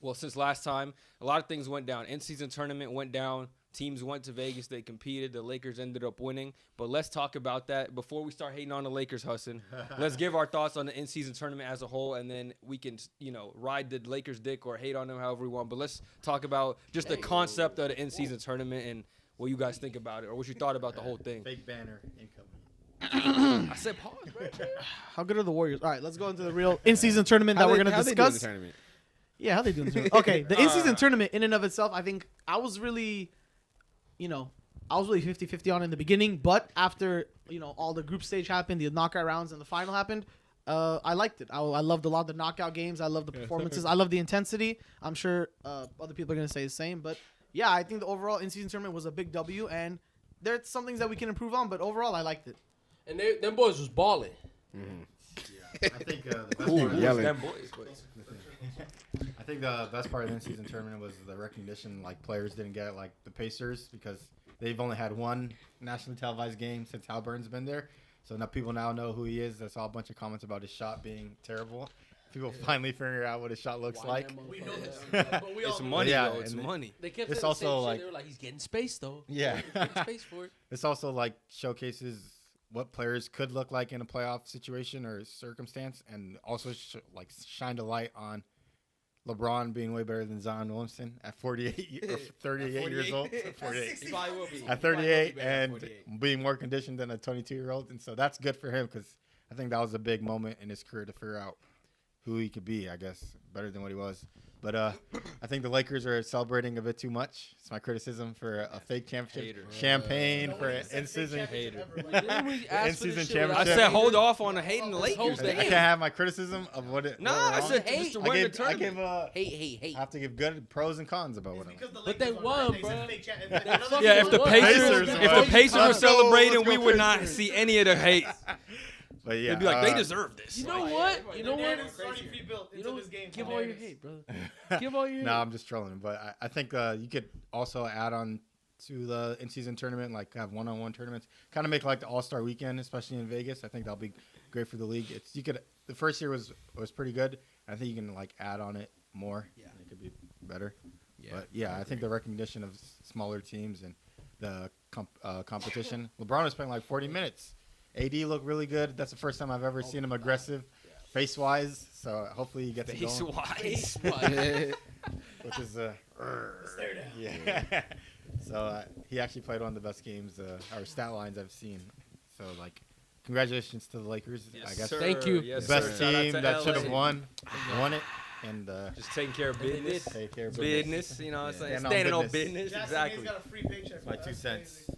Well, since last time, a lot of things went down. In-season tournament went down. Teams went to Vegas. They competed. The Lakers ended up winning. But let's talk about that. Before we start hating on the Lakers, Hassan, let's give our thoughts on the in-season tournament as a whole, and then we can, ride the Lakers' dick or hate on them however we want. But let's talk about just the concept of the in-season tournament and what you guys think about it or what you thought about the whole thing. Fake banner incoming. I said pause, bro. How good are the Warriors? All right, let's go into the real in-season tournament that we're going to discuss. Yeah, how they doing? Okay, the in-season tournament in and of itself, I think I was really 50-50 on in the beginning, but after, all the group stage happened, the knockout rounds and the final happened, I liked it. I loved a lot of the knockout games. I love the performances. I love the intensity. I'm sure other people are going to say the same, but yeah, I think the overall in-season tournament was a big W, and there's some things that we can improve on, but overall, I liked it. And them boys was balling. Mm-hmm. Yeah, I think the best part Yelling. I think the best part of the in-season tournament was the recognition like players didn't get, like the Pacers, because they've only had one nationally televised game since Halburn's been there. So now people know who he is. I saw a bunch of comments about his shot being terrible. People finally figure out what his shot looks like. We know this. But we It's all money, yeah, though. It's money. They kept It's saying the same also shit. like- They were like, he's getting space, though. Yeah. He's getting space for it. This also like showcases what players could look like in a playoff situation or circumstance, and also shined a light on LeBron being way better than Zion Williamson at 38 or 38 years old. 48. He probably will be. At 38 and being more conditioned than a 22-year-old. And so that's good for him because I think that was a big moment in his career to figure out who he could be, I guess, better than what he was. But I think the Lakers are celebrating a bit too much. It's my criticism for a fake championship. Hater. Champagne for an in-season Hater. Didn't we ask for in-season this shit championship. I said hold off on the hating the This whole Lakers. thing. I can't have my criticism of what it. Nah, what I wrong. said Hate. just to I win the give, I tournament. give Hate. I have to give good pros and cons about what I'm. But they won, bro. Yeah, if the Pacers Pacers won. were celebrating, Let's we go would not Pacers. see any of the hate. But yeah, They'd be like, they deserve this. You know what? You know what? You know, Give all your hate, brother. Give all your hate. No, I'm just trolling. But I think you could also add on to the in-season tournament, like have one-on-one tournaments, kind of make like the All-Star Weekend, especially in Vegas. I think that'll be great for the league. The first year was pretty good. I think you can like add on it more. Yeah, it could be better. Yeah, But yeah, I think the recognition of smaller teams and the competition. LeBron was playing like 40 minutes. AD looked really good. That's the first time I've ever seen him aggressive, face-wise. So hopefully he gets it going. Face-wise. Which is yeah. So he actually played one of the best games or stat lines I've seen. So like, congratulations to the Lakers. Yes, I guess sir. Thank you. Yes, the best sir. Shout out team to that should have LA. won it, and Just taking care of business. take care of Business, you know what I'm saying? Stand on Standing on business. business, exactly. That's my 2 cents.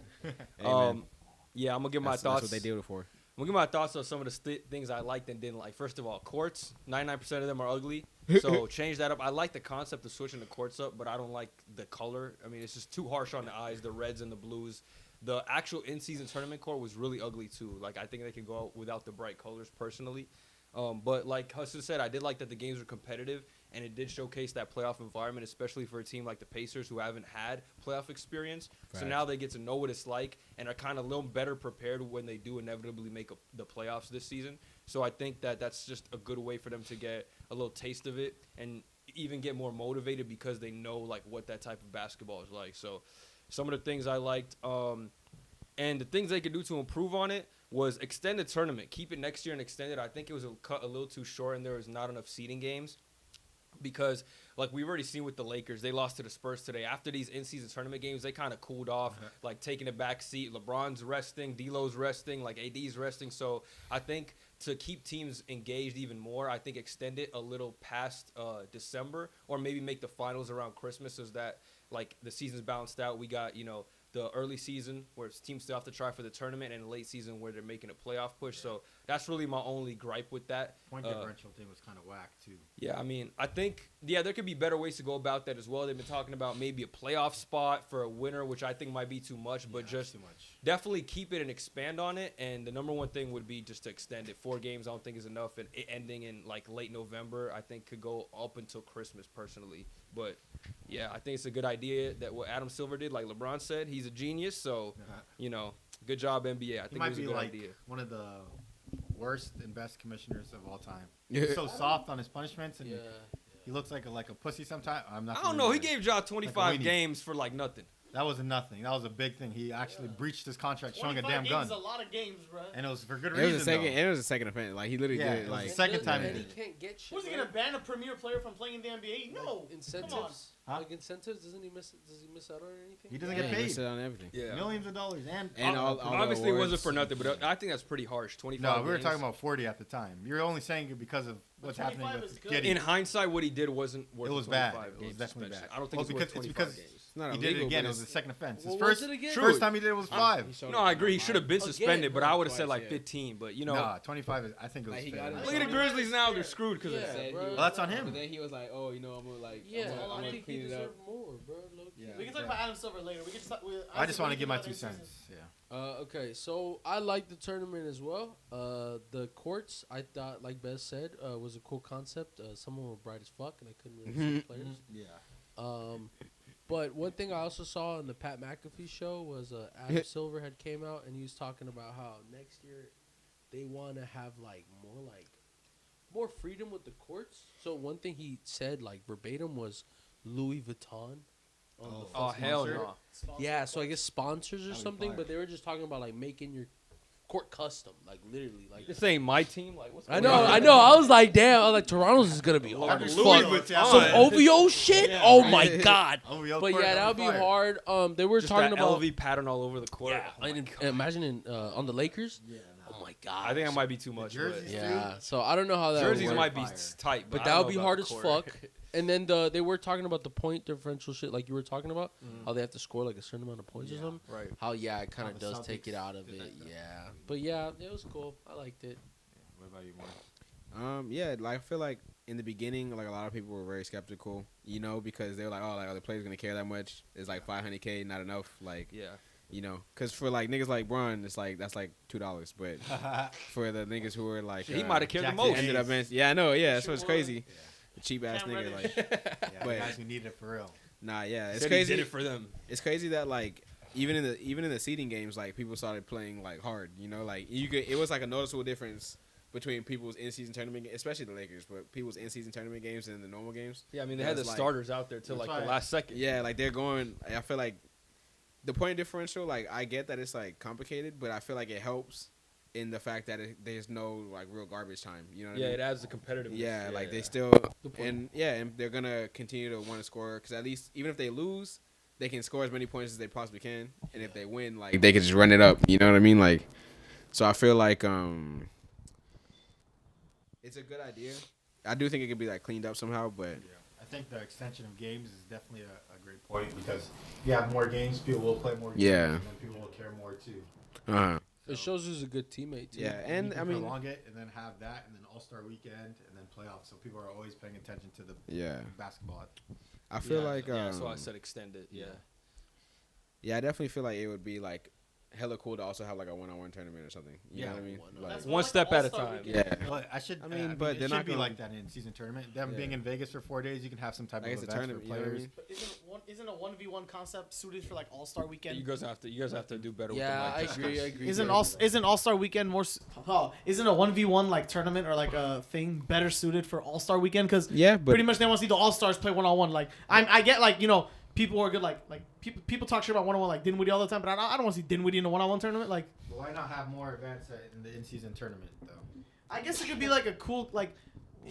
Yeah, I'm going to give my thoughts. That's what they did it for. I'm going to give my thoughts on some of the things I liked and didn't like. First of all, courts, 99% of them are ugly. So change that up. I like the concept of switching the courts up, but I don't like the color. I mean, it's just too harsh on the eyes, the reds and the blues. The actual in-season tournament court was really ugly, too. Like, I think they could go out without the bright colors, personally. But like Hassan said, I did like that the games were competitive, and it did showcase that playoff environment, especially for a team like the Pacers who haven't had playoff experience. So Facts. now they get to know what it's like and are kind of a little better prepared when they do inevitably make the playoffs this season. So I think that that's just a good way for them to get a little taste of it and even get more motivated because they know like what that type of basketball is like. So some of the things I liked, and the things they could do to improve on it was extend the tournament. Keep it next year and extend it. I think it was cut a little too short and there was not enough seeding games because, like we've already seen with the Lakers, they lost to the Spurs today. After these in-season tournament games, they kind of cooled off, like taking a back seat. LeBron's resting, D'Lo's resting, like AD's resting. So I think to keep teams engaged even more, I think extend it a little past December or maybe make the finals around Christmas so that like the season's balanced out. We got, the early season where teams still have to try for the tournament and the late season where they're making a playoff push. So that's really my only gripe with that. Point differential thing was kind of whack too. Yeah, I mean, I think, there could be better ways to go about that as well. They've been talking about maybe a playoff spot for a winner, which I think might be too much, but just too much. definitely keep it and expand on it. And the number one thing would be just to extend it. 4 games I don't think is enough, and it ending in like late November I think could go up until Christmas personally. But yeah, I think it's a good idea that what Adam Silver did, like LeBron said, he's a genius. So, good job NBA. I think He it might was a be good like idea. one of the worst and best commissioners of all time. He's so soft on his punishments, and he looks like a pussy sometimes. I'm not. I don't know. He familiar. gave Ja 25 weenie. games for like nothing. That wasn't nothing. That was a big thing. He actually breached his contract, showing a damn gun, Is a lot of games, bro. and it was for good It reason. was a second. though. It was a second offense. Like he literally Yeah, did it it. was Like the second time he And he did it. can't get shit. Was he gonna ban a premier player from playing in the NBA? No. Incentives? Huh? Like incentives? Does he miss out on anything? He doesn't yeah, get he paid. missed it on everything. Yeah. Millions of dollars and all the Obviously, it wasn't awards. for nothing, but I think that's pretty harsh. 25. no, we were games. talking about 40 at the time. You're only saying it because of what's happening 25 with is good. Giddey. In hindsight, what he did wasn't worth. It was the bad. 25 It was games definitely suspension. bad. I don't think Well, it's worth because- it's 25 because- games. It's not He did it illegal, again. but It was the second offense. His What first was it again? first time he did it was 5. he showed No, it. I agree. He should have been Again, suspended, but bro, I would have said twice, like yeah. 15. But you know, Nah, 25 is. I think it was Like, he fair. got it. look at the Grizzlies now; they're screwed because Yeah, of that. bro. Well, that's on him. But then he was like, "Oh, you know, I'm gonna like, Yeah, I'm I gonna think he clean it up." deserved more, bro. Low-key. Yeah. We can talk about Adam Silver later. We can just talk, I just want to give my 2 cents. Yeah. Okay, so I like the tournament as well. The courts, I thought, like Bez said, was a cool concept. Some of them were bright as fuck, and I couldn't really see the players. Yeah. But one thing I also saw in the Pat McAfee show was Adam Silver had came out and he was talking about how next year they want to have more freedom with the courts. So one thing he said like verbatim was Louis Vuitton. On the Oh first hell Sponsor? no! yeah, so I guess sponsors or That'd be something, fire. but they were just talking about like making your court custom, like literally, like. This ain't my team. Like what's I going on? know. I was like, damn. I was like, Toronto's is gonna be hard as Louis fuck. Vuitton. Some OVO shit. Yeah. Oh my god. OVO But court, yeah, that would be fire. hard. They were Just talking that about LV pattern all over the court. yeah. Oh my and God. imagine on the Lakers. Yeah. Oh my god. I think that might be too much. jerseys? but- Yeah. So I don't know how that Jerseys would work. might be tight, But I that don't would be know hard about as the court. fuck. And then they were talking about the point differential shit, like you were talking about, how they have to score like a certain amount of points or something. Right. How it kind How of the does take it Celtics out of did it. that. Yeah. But yeah, it was cool. I liked it. What about you, Mark? Yeah, like I feel like in the beginning, like a lot of people were very skeptical, you know, because they were like, "Oh, like are the players gonna care that much? It's like $500K, not enough." Like, Yeah. you know, because for like niggas like Bron, it's like that's like $2, but for the niggas who were like, He might have cared the Jackson most. ended up in, yeah, I know, yeah, that's Sure what's would. crazy, cheap ass Cam nigga, Reddish. like, Yeah, the But- guys who need it for real. nah, yeah, it's Said crazy. He did it for them. It's crazy that like even in the seeding games, like people started playing like hard, you know, like it was like a noticeable difference between people's in-season tournament, especially the Lakers, but people's in-season tournament games and the normal games. Yeah, I mean they Yeah, had the it's like- starters out there till That's like the why- last second. Yeah, like they're going. I feel like the point differential. Like I get that it's like complicated, but I feel like it helps in the fact that there's no like real garbage time. You know what Yeah, I mean? it adds the competitiveness. Yeah, like they still Good point. and they're gonna continue to want to score because at least even if they lose, they can score as many points as they possibly can, and if they win, like they can just run it up. You know what I mean? Like, so I feel like it's a good idea. I do think it could be like cleaned up somehow, but I think the extension of games is definitely a great point because you have more games, people will play more games, Yeah. and then people will care more too. It shows who's a good teammate too. yeah, You and can I mean, prolong it and then have that, and then All-Star Weekend, and then playoffs. So people are always paying attention to the yeah, basketball. I feel Yeah, like yeah, so I said extend it. Yeah. yeah, I definitely feel like it would be like hella cool to also have like a one-on-one tournament or something. You know what I mean? one-on-one. Like, That's One step at a All-Star time. weekend. yeah. Well, I mean, but it they're should not be gonna- like that in season tournament. Them Yeah. being in Vegas for 4 days, you can have some type Like of it's a events tournament, for you know what I players. mean? But isn't a 1v1 concept suited for like All-Star Weekend? You guys have to do better. Yeah, with I the agree. I agree. Isn't Yeah. All-Star Weekend more? Isn't a 1v1 like tournament or like a thing better suited for All-Star Weekend? Because Yeah, but pretty much they want to see the All-Stars play one-on-one. Like I get like people who are good like people talk shit about one-on-one like Dinwiddie all the time, but I don't want to see Dinwiddie in a one-on-one tournament. Like But why not have more events in the in-season tournament though? I guess it could be like a cool like.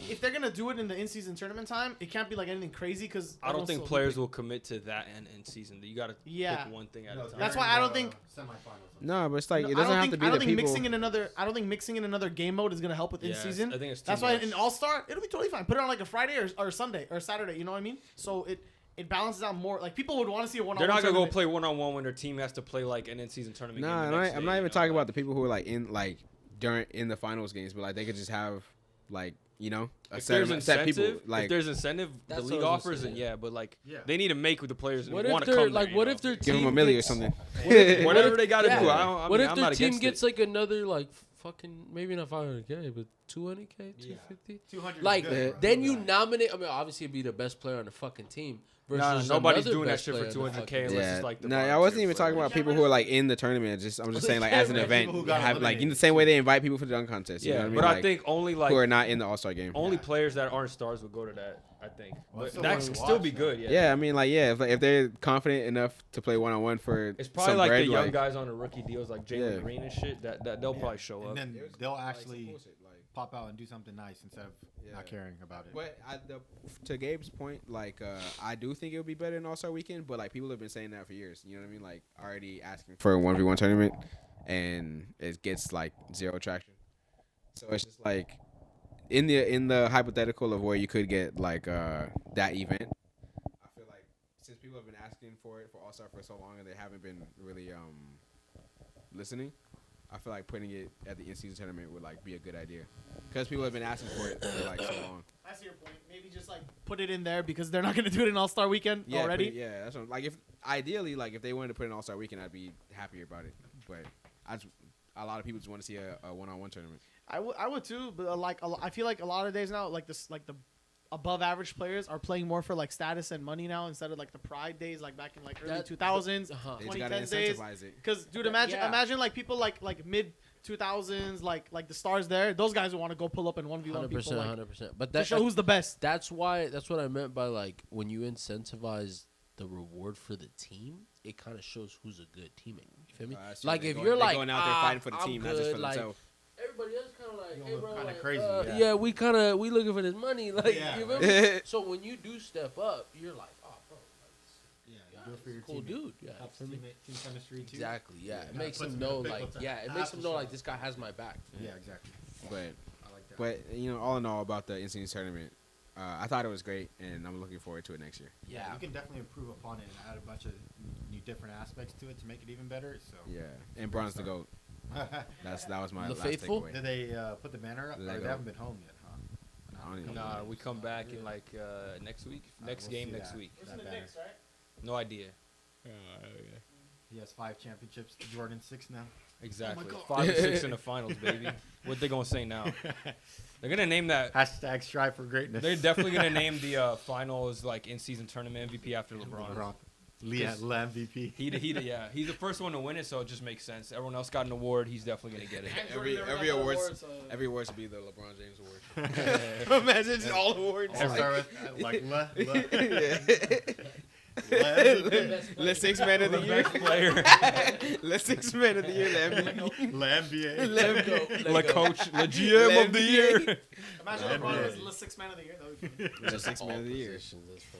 If they're gonna do it in the in-season tournament time, it can't be like anything crazy because I don't think players will commit to that and in season. You got to Yeah. pick one thing at No, a time. That's why I don't think- semifinals. no, but it's like No, it doesn't have to be I don't the think people. mixing in another. I don't think mixing in another game mode is gonna help with Yeah, in-season. I think it's too That's why much. in All-Star it'll be totally fine. Put it on like a Friday or Sunday or Saturday. You know what I mean? So it balances out more. Like people would want to see a one-on-one. They're not gonna go tournament. play one-on-one when their team has to play like an in-season tournament. Nah, game the next I'm day, not you even know? talking about the people who are like in the finals games, but like they could just have like a If there's set incentive, people like if there's incentive, the That's league what I was offers, gonna and say. yeah, but like Yeah. they need to make with the players and What want if to they're come there. like? What if their give team them $1 million or gets- something. whatever they got to Yeah. do? What if I'm their not team against gets it. like another like fucking maybe not 500K but 200K, 250? 200 is Like good, bro. then you nominate. I mean, obviously it'd be the best player on the fucking team. Versus nobody's another doing that best shit for player on the 200K fucking unless Yeah, it's like the no, I volunteer wasn't even player. talking about people who are like in the tournament. I'm just saying like as an Yeah, event, people who got have like in the eliminated. same way they invite people for the dunk contest. You know Yeah, what I mean? but I Like, think only who are like not in the All-Star game. only players that aren't stars would go to that. I think. Well, it's But still that fun could to still watch, be though. good. Yeah. Yeah, I mean, like, yeah, if they're confident enough to play 1-on-1 for It's probably some like bread, the young like, guys on the rookie deals, like Jalen Yeah. Green and shit. That they'll probably show up. And then they'll actually like, pop out and do something nice instead of Yeah. not caring about it. But to Gabe's point, like, I do think it would be better in All-Star Weekend, but, like, people have been saying that for years. You know what I mean? Like, already asking for a 1v1 tournament, and it gets, like, zero traction. So it's just, like, in the hypothetical of where you could get, like, that event, I feel like since people have been asking for it for All-Star for so long and they haven't been really listening, I feel like putting it at the in-season tournament would, like, be a good idea. Because people have been asking for it for, like, so long. I see your point. Maybe just like put it in there because they're not gonna do it in All Star Weekend already. Yeah, that's what, like, if ideally, like, if they wanted to put an All-Star Weekend, I'd be happier about it. But a lot of people just want to see a one-on-one tournament. I would too, but I feel like a lot of days now, like the above average players are playing more for like status and money now instead of like the pride days like back in like early 2000s, They just gotta 2010s days. incentivize it. Because dude, imagine Yeah. imagine like people like mid 2000s like the stars there. Those guys would want to go pull up in 1v1 people 100%, like, 100%. But to that, show who's the best. that's what I meant by like when you incentivize the reward for the team, it kind of shows who's a good teammate. You feel me? That's true. Like They if going- you're they like going out there fighting for the I'm team, not just good, for like, themselves. everybody else kind of like, You hey look bro, kinda like, crazy, yeah, we looking for this money, like Yeah, you feel right. me? So when you do step up, you're like, oh bro, Yeah, yeah, do it for your cool teammate. dude, yeah, Helps feel me? team chemistry too. Exactly, yeah. It Yeah, makes puts them them in a know, big like, hotel. yeah, it Ah, makes for them know sure. like this guy has my back. Yeah, exactly. But I like that. but you know, all in all, about the in-season tournament, I thought it was great, and I'm looking forward to it next year. Yeah, you can definitely improve upon it and add a bunch of new different aspects to it to make it even better. So, Yeah, and Bron's the GOAT. That was my The last faithful? takeaway. did they put the banner up? Or Lego. they haven't been home yet, huh? I don't even Nah, know. we come back in like next week. Next we'll game see next that. week. That banner. No idea. He has 5 championships. Jordan 6 now. Exactly. God. 5 or 6 in the finals, baby. What they gonna say now? They're gonna name that. Hashtag strive for greatness. They're definitely gonna name the finals like in-season tournament MVP after LeBron. LeBron MVP. Yeah, he's the first one to win it, so it just makes sense. Everyone else got an award. He's definitely gonna get it. Every award should be the LeBron James award. Imagine just all awards. All start with like Le six man of the year. Best player. Le six man of the year. The MVP. NBA. Le coach. Le GM of the year. Imagine LeBron was the 6th man of the year. That would be Le six man of the year.